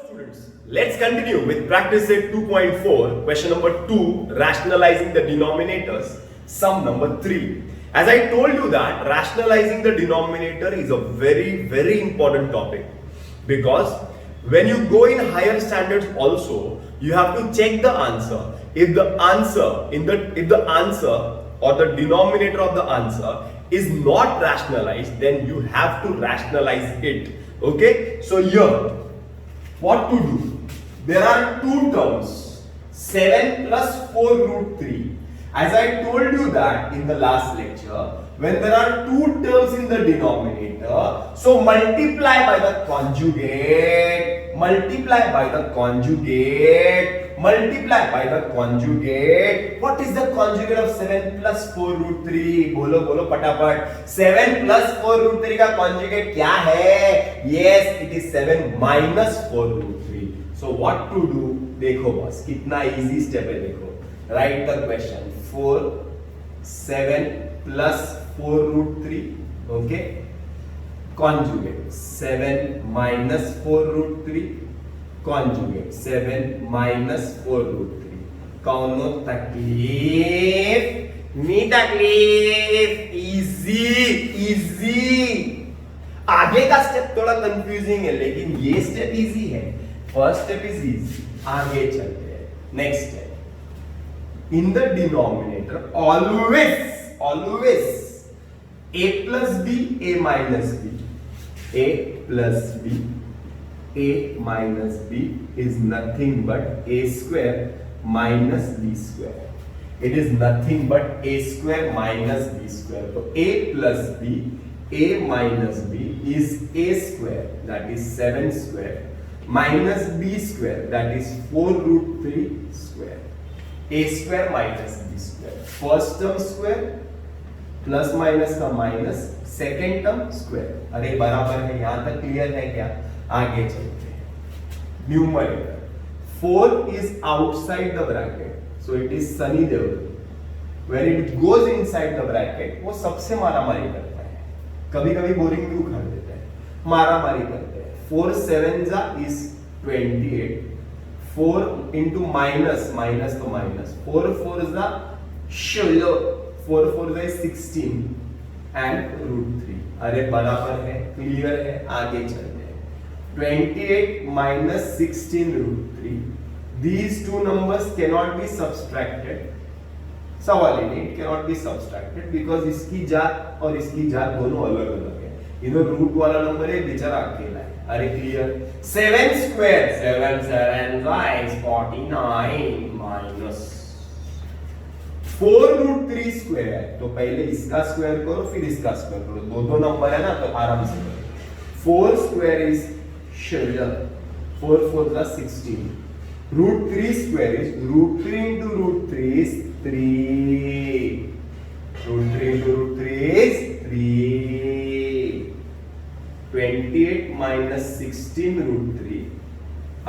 students, let's continue with practice set 2.4, question number 2, rationalizing the denominators, sum number 3. As I told you that rationalizing the denominator is a very important topic, because when you go in higher standards also, you have to check the answer. If the answer or the denominator of the answer is not rationalized, then you have to rationalize it. Okay, so here what to do? There are two terms, 7 plus 4 root 3. As I told you that in the last lecture, when there are two terms in the denominator, so multiply by the conjugate, multiply by the conjugate, multiply by the conjugate. What is the conjugate of 7 plus 4 root 3? बोलो बोलो फटाफट. 7 plus 4 root 3 का conjugate क्या है? Yes, it is 7 minus 4 root 3. So what to do? देखो बस कितना easy step है देखो. Write the question. 4 7 plus 4 root 3. Okay. Conjugate 7 minus 4 root 3. Conjugate 7 minus 4 root 3. कौनो तकलीफ? नी तकलीफ. इजी. आगे का स्टेप थोड़ा कंफ्यूजिंग है, लेकिन ये स्टेप इजी है. First step is easy. आगे चलते हैं. Next step. In the denominator, always a plus b, a minus b. A plus b, a minus b is nothing but a square minus b square. It is nothing but a square minus b square. So a plus b, a minus b is a square, that is 7 square, minus b square, that is 4 root 3 square. A square minus b square. First term square plus minus का minus, second term square. अरे बराबर है, यहां तक clear है क्या? आगे चलते हैं. Numerator 4 is outside the bracket, so it is Sunny Deol. When it goes inside the bracket, वो सबसे मारामारी करता है. कभी कभी बोरिंग भी उखाड़ देता है, मारामारी करते हैं. 4 7 इज 28. 4 into minus तो minus. 4 4 is the 4 4 is 16 and root 3. अरे बराबर है, क्लियर है. आगे चलते हैं. 28 minus 16 root 3. These two numbers cannot be subtracted. सवाल ही नहीं, it cannot be subtracted because इसकी जात और इसकी जात दोनों अलग अलग है. इधर रूट वाला नंबर है, बेचारा अकेला है. अरे clear. 7 square 7 7 is 49 minus 4 root 3 square. तो पहले इसका स्क्वायर करो फिर इसका स्क्वायर करो. दो नंबर है ना, तो आराम से करो. 4 square is 4 4 is 16. root 3 square is root 3 into root 3 is 3. root 3 into root 3 is 3. 28 minus 16 root 3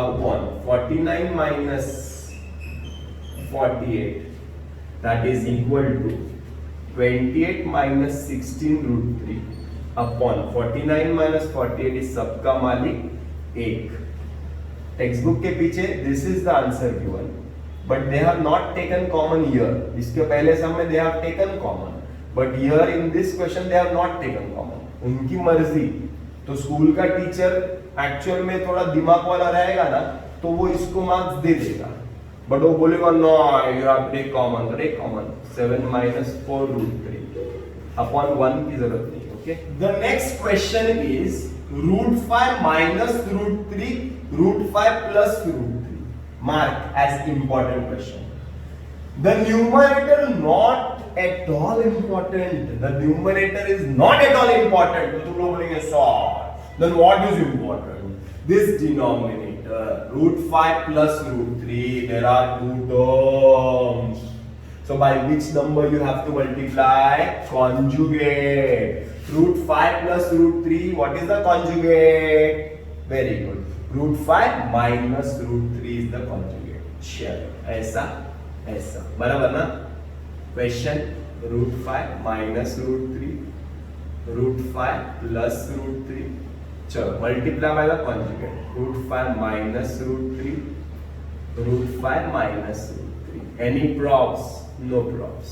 upon 49 minus 48, that is equal to 28 minus 16 root 3 upon 49 minus 48 is सबका मालिक 1. टेक्स्ट बुक के पीछे this is the answer given, but they have not taken common here. इसके पहले सम में they have taken common, but here in this question they have not taken common. उनकी मर्जी. तो स्कूल का टीचर एक्चुअल में थोड़ा दिमाग वाला रहेगा ना, तो वो इसको मार्क्स दे देगा, बट वो बोलेगा no you have take common. तो take common. 7 minus 4 root 3 upon 1 की जरूरत नहीं. Okay. The next question is root 5 minus root 3 root 5 plus root 3. Mark as important question. The numerator not at all important. The numerator is not at all important. तो तुम लोग बोलेंगे sir, then what is important? This denominator root 5 plus root 3. There are two terms. So by which number you have to multiply? Conjugate. Root 5 plus root 3. What is the conjugate? Very good. Root 5 minus root 3 is the conjugate. चलो ऐसा बराबर ना. Question root 5 minus root 3, root 5 plus root 3, चलो multiply by the conjugate √5 minus √3 √5 minus √3. Any props? No props.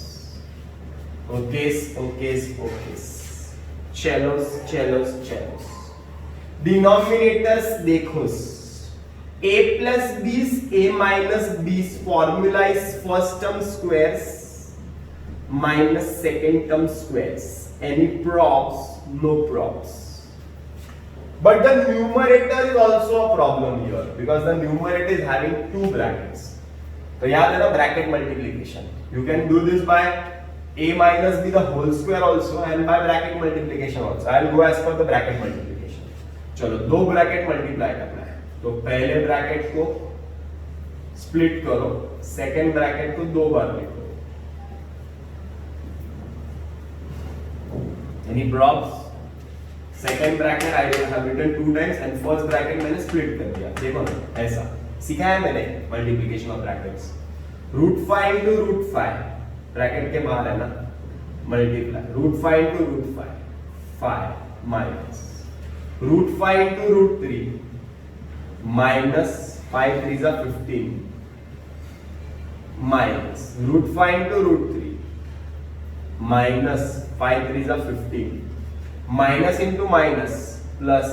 Okay. चलो denominators देखो. a plus b's a minus b's formula is first term squares minus second term squares. Any props? No props. But the numerator is also a problem here because the numerator is having two brackets. So याद है ना bracket multiplication. You can do this by a minus b the whole square also and by bracket multiplication also. I will go as per the bracket multiplication. चलो दो bracket multiply करना है. तो पहले bracket को split करो, second bracket को दो बार लिखो. Any props? Second bracket I have written 2 times and first bracket मैंने स्प्लिट कर दिया. देखो ना ऐसा सिखाया मैंने multiplication of brackets. √5 into √5 bracket के बाहर है ना multiply. √5 into √5 5 minus √5 into √3 minus 5 3 is 15 minus √5 into √3 minus 5 3 is 15 minus into minus plus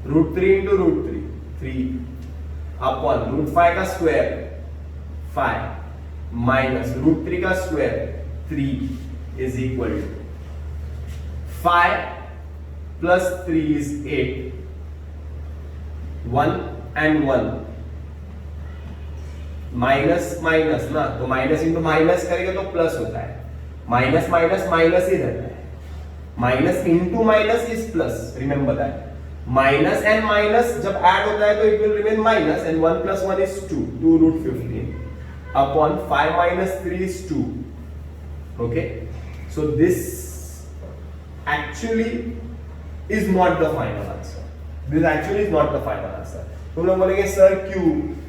√3 into √3 3 upon √5 का स्क्वायर 5 माइनस √3 का square 3 is equal to 5 plus 3 is 8 1 and 1 minus minus ना तो minus into minus करेंगे तो प्लस होता है. Minus minus minus ही रहता है. Minus into minus is plus. Remember that. Minus and minus जब ऐड होता है तो it will remain minus and 1 plus 1 is 2 2√15 upon 5 minus 3 is 2. Okay, so this actually is not the final answer. This actually is not the final answer. तुम लोग बोलेंगे sir क्यों,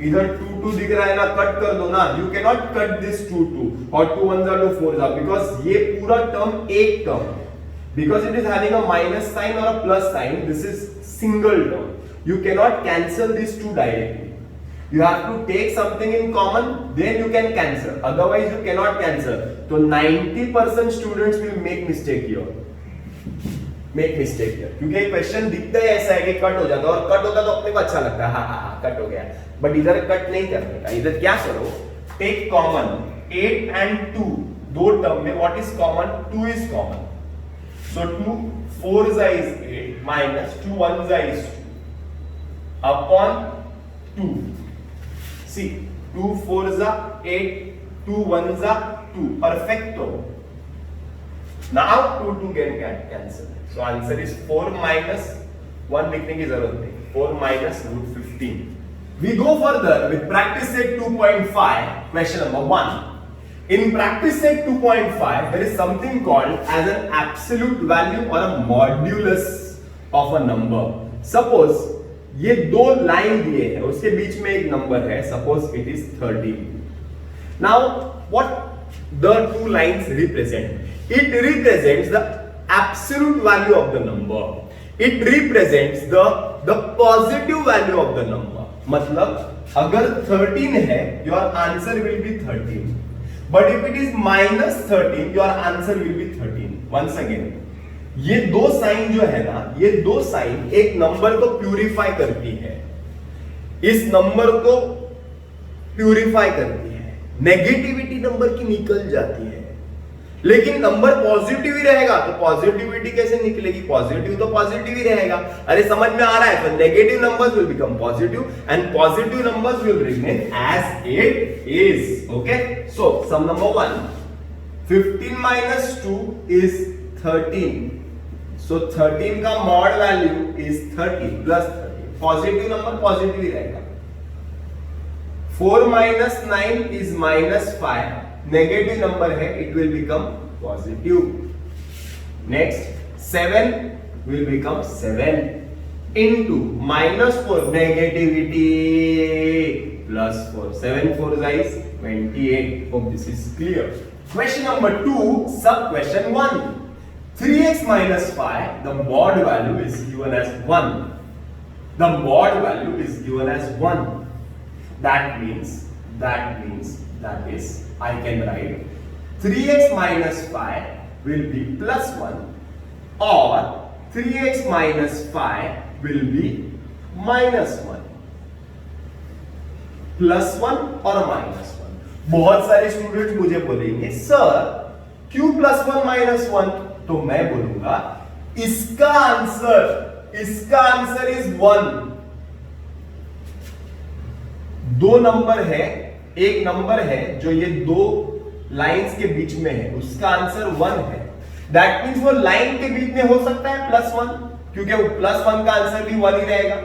इधर 2 2 दिख रहा है ना, कट कर दो ना. You can not cut this 2 2 और 2 1s are 2 4s are because ये पूरा टर्म एक टर्म है. Because it is having a minus sign or a plus sign, this is single term. You cannot cancel these two directly. You have to take something in common, then you can cancel. Otherwise, you cannot cancel. So 90% students will make mistake here. क्योंकि question दिखता है ऐसा है कि cut हो जाता है और कट होता तो अपने को अच्छा लगता है. हाँ कट हो गया. बट इधर कट नहीं करने का. इधर क्या करो, टेक कॉमन 8 and 2 दो टर्म में what is common, 2 is common. So 2 4s is 8 minus 2 1s is 2 upon 2. See 2 4s are 8 2 1s are 2. Perfecto. Now 2 2 get cancelled. So answer is 4 minus 1 लिखने की जरूरत नहीं. 4 minus √15. We go further with practice set 2.5 question number 1. In practice set 2.5, there is something called as an absolute value or a modulus of a number. Suppose ये दो line दिए हैं, उसके बीच में एक नंबर है. Suppose it is 13. Now, what the two lines represent? It represents the absolute value of the number. It represents the positive value of the number. मतलब अगर 13 है, your answer will be 13. But if it is minus 13, your answer will be 13. Once again, ये दो sign जो है ना, ये दो साइन एक नंबर को प्यूरिफाई करती है, इस नंबर को प्यूरिफाई करती है. नेगेटिविटी नंबर की निकल जाती है. लेकिन नंबर पॉजिटिव ही रहेगा तो पॉजिटिविटी कैसे निकलेगी? पॉजिटिव तो पॉजिटिव ही रहेगा. अरे समझ में आ रहा है? तो negative numbers will become positive and positive numbers will remain as it is. Okay, so some number 1 15 minus 2 is 13. So 13 का mod value is 30 plus 30. Positive number positive ही रहेगा. 4 minus 9 is minus 5. Negative number है, it will become positive. Next 7 will become 7 into -4 negativity plus 4. 7 4 is 28. Hope this is clear. Question number 2, sub question 1. 3x minus 5, the mod value is given as 1. The mod value is given as 1. That is I can write 3x minus 5 will be plus 1 or 3x minus 5 will be minus 1. Plus 1 और minus 1. बहुत सारे students मुझे बोलेंगे sir क्यों plus 1 minus 1? तो मैं बोलूंगा इसका आंसर इज 1. दो नंबर है, एक नंबर है जो ये दो लाइंस के बीच में है, उसका आंसर 1 है. दैट मींस वो लाइन के बीच में हो सकता है प्लस 1, क्योंकि वो प्लस 1 का आंसर भी 1 ही रहेगा.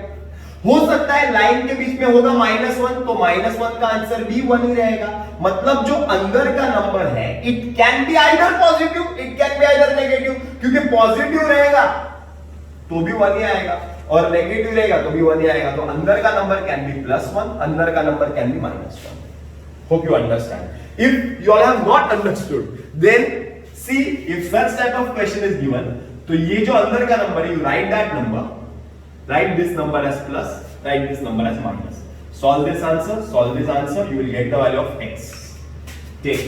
हो सकता है लाइन के बीच में होगा माइनस 1, तो माइनस 1 का आंसर भी 1 ही रहेगा. मतलब जो अंदर का नंबर है it can be either positive, it can be either negative. क्योंकि पॉजिटिव रहेगा तो भी 1 ही आएगा और नेगेटिव रहेगा तो भी 1 ही आएगा. तो अंदर का नंबर कैन बी प्लस 1, अंदर का number can be minus 1. Hope you understand. If you all have not understood then see if such type of question is given, तो ये जो अंदर का नंबर है you write that number, write this number as plus, write this number as minus. Solve this answer, you will get the value of x. Take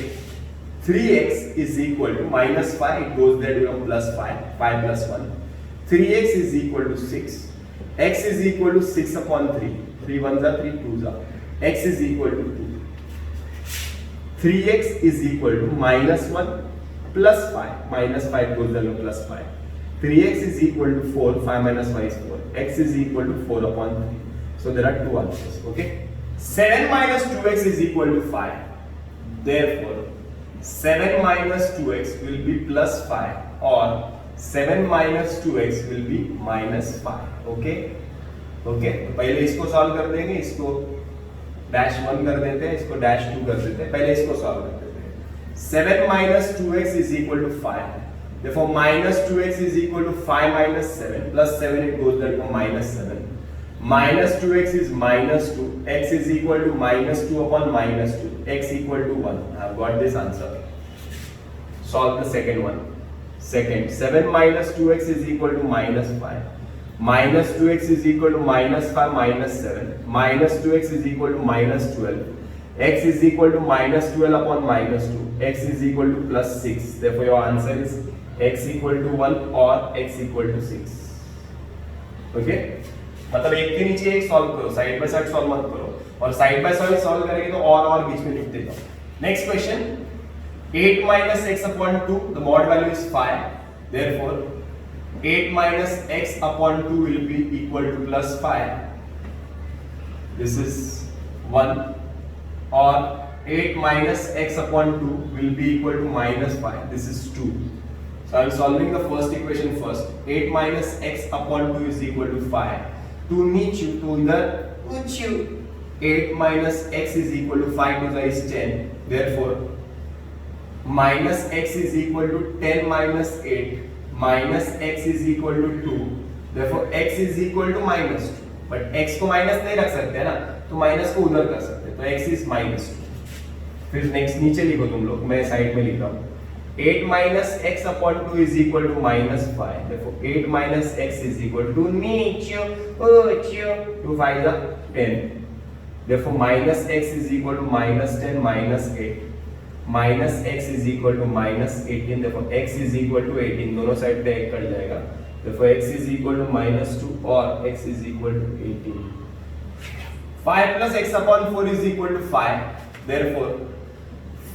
3x is equal to minus 5, it goes there to become plus 5 plus 1. 3x is equal to 6, x is equal to 6 upon 3, 3 1s are 3 2s are, x is equal to 2. 3x is equal to minus 1 plus 5, minus 5 goes there to plus 5. 3x is equal to 4, 5 minus 5 is 4. X is equal to 4 upon 3. So there are two answers, okay? 7 minus 2x is equal to 5. Therefore, 7 minus 2x will be plus 5 or 7 minus 2x will be minus 5, okay? Okay? तो पहले इसको solve कर देंगे, इसको dash 1 कर देते हैं, इसको dash 2 कर देते हैं. पहले इसको सॉल्व कर देते हैं. 7 minus 2x is equal to 5. Therefore, minus 2x is equal to 5 minus 7. Plus 7 it goes there to minus 7. Minus 2x is minus 2. X is equal to minus 2 upon minus 2. X equal to 1. I have got this answer. Solve the second one. Second, 7 minus 2x is equal to minus 5. Minus 2x is equal to minus 5 minus 7. Minus 2x is equal to minus 12. X is equal to minus 12 upon minus 2. X is equal to plus 6. Therefore, your answer is x equal to 1 or x equal to 6. Okay? मतलब एक के नीचे एक solve करो, side by side solve मत करो, और side by side solve करेंगे तो और बीच में लिखते जाओ. Next question, 8 minus x upon 2, the mod value is 5. Therefore, 8 minus x upon 2 will be equal to plus 5. This is 1. Or 8 minus x upon 2 will be equal to minus 5. This is 2. So I am solving the first equation first. 8 minus x upon 2 is equal to 5. To meet you, to either 8 minus x is equal to 5 to the is 10. Therefore, minus x is equal to 10 minus 8. Minus x is equal to 2. Therefore, x is equal to minus 2. But x को minus नहीं रख सकते ना, तो minus को उधर कर सकते. तो x is minus 2. फिर next नीचे लिखो तुम लोग, मैं साइड में लिख रहा हूँ. 8 minus x upon 2 is equal to minus 5. Therefore, 8 minus x is equal to 2 5 is 10. Therefore, minus x is equal to minus 10 minus 8. Minus x is equal to minus 18. Therefore, x is equal to 18. दोनों side पे एक cut जाएगा. Therefore, x is equal to minus 2 or x is equal to 18. 5 plus x upon 4 is equal to 5. Therefore,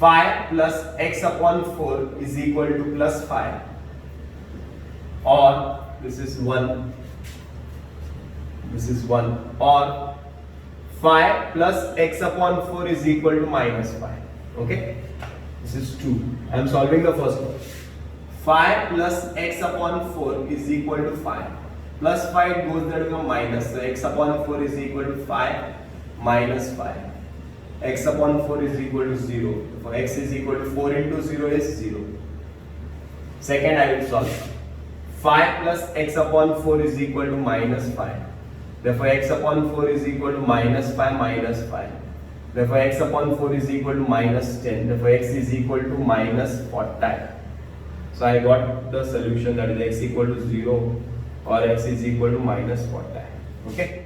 5 plus x upon 4 is equal to plus 5, or this is 1, or 5 plus x upon 4 is equal to minus 5. Okay, this is 2. I am solving the first one. 5 plus x upon 4 is equal to 5. Plus 5 goes there to minus, so x upon 4 is equal to 5 minus 5. X upon 4 is equal to 0. For x is equal to 4 into 0 is 0. Second, I will solve. 5 plus x upon 4 is equal to minus 5. Therefore, x upon 4 is equal to minus 5 minus 5. Therefore, x upon 4 is equal to minus 10. Therefore, x is equal to minus 40. So, I got the solution, that is x equal to 0 or x is equal to minus 40. Okay.